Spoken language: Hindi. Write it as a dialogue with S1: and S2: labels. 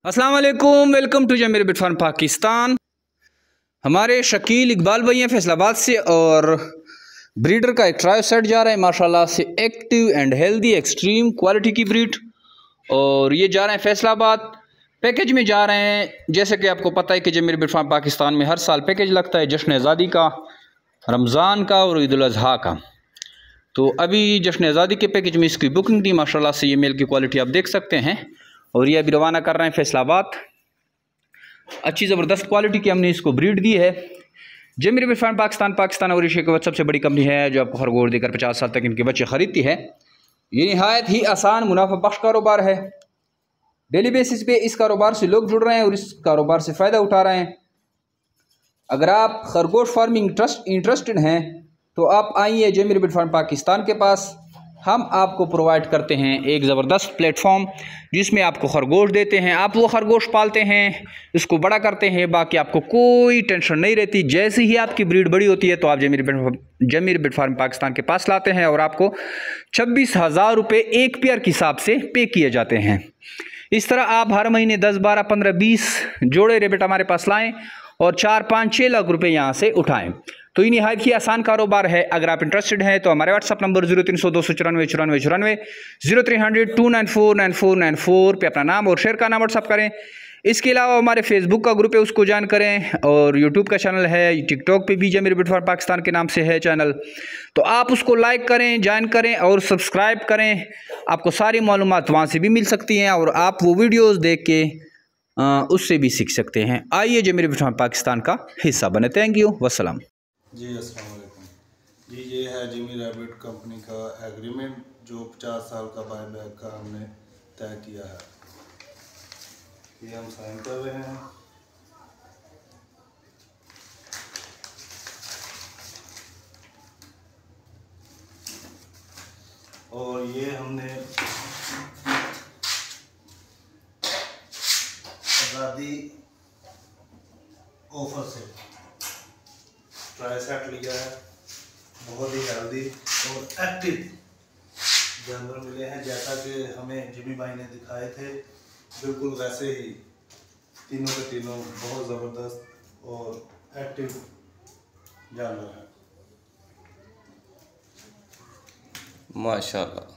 S1: अस्सलाम वालेकुम, वेलकम टू जमीर बिट फार्म पाकिस्तान। हमारे शकील इकबाल भाई हैं फैसलाबाद से और ब्रीडर का एक ट्रायो सेट जा रहा है माशाल्लाह से, active and healthy extreme quality की ब्रीड, और ये जा रहे हैं फैसलाबाद। पैकेज में जा रहे हैं, जैसे कि आपको पता है कि जमीर बिट फार्म पाकिस्तान में हर साल पैकेज लगता है जश्न आज़ादी का, रमज़ान का और ईद उल अज़हा का। तो अभी जश्न आज़ादी के पैकेज में इसकी बुकिंग थी माशाल्लाह से। ये मेल की क्वालिटी आप देख सकते हैं और ये अभी रवाना कर रहे हैं फैसलाबाद। अच्छी ज़बरदस्त क्वालिटी की हमने इसको ब्रीड दी है। जमीर बिट फार्म पाकिस्तान और एशिया के बाद सबसे बड़ी कंपनी है जो आपको खरगोश देकर 50 साल तक इनके बच्चे खरीदती है। ये नहायत ही आसान मुनाफा बख्श कारोबार है। डेली बेसिस पे इस कारोबार से लोग जुड़ रहे हैं और इस कारोबार से फ़ायदा उठा रहे हैं। अगर आप खरगोश फार्मिंग इंटरेस्टेड हैं तो आप आइए जमीर बिट फार्म पाकिस्तान के पास। हम आपको प्रोवाइड करते हैं एक ज़बरदस्त प्लेटफॉर्म जिसमें आपको खरगोश देते हैं, आप वो खरगोश पालते हैं, इसको बड़ा करते हैं, बाकी आपको कोई टेंशन नहीं रहती। जैसे ही आपकी ब्रीड बड़ी होती है तो आप जमीर बिट फार्म पाकिस्तान के पास लाते हैं और आपको 26,000 रुपये एक पेयर के हिसाब से पे किए जाते हैं। इस तरह आप हर महीने 10, 12, 15, 20 जोड़े रेबिट हमारे पास लाएँ और 4, 5, 6 लाख रुपए यहाँ से उठाएं। तो ये निहायत ही आसान कारोबार है। अगर आप इंटरेस्टेड हैं तो हमारे व्हाट्सअप नंबर 0300 294 94 94 0300 294 9494 पे अपना नाम और शहर का नाम व्हाट्सअप करें। इसके अलावा हमारे फेसबुक का ग्रुप है, उसको ज्वाइन करें, और यूट्यूब का चैनल है, टिकटॉक पे भी जमीर बिट फार्म पाकिस्तान के नाम से है चैनल, तो आप उसको लाइक करें, ज्वाइन करें और सब्सक्राइब करें। आपको सारी मालूमात वहाँ से भी मिल सकती हैं और आप वो वीडियोज़ देख के उससे भी सीख सकते हैं। आइए जमीर बिट फार्म पाकिस्तान का हिस्सा बने। थैंक यू, वस्सलाम
S2: जी। अस्सलाम वालेकुम जी। ये है जिमी रैबिट कंपनी का एग्रीमेंट जो 50 साल का बायबैक का हमने तय किया है। ये हम साइन कर रहे हैं। और ये हमने आज़ादी ऑफर से ट्राई सेट लिया है। बहुत ही हेल्दी और एक्टिव जानवर मिले हैं, जैसा कि हमें जिमी भाई ने दिखाए थे, बिल्कुल वैसे ही तीनों के तीनों बहुत ज़बरदस्त और एक्टिव जानवर हैं
S1: माशाल्लाह।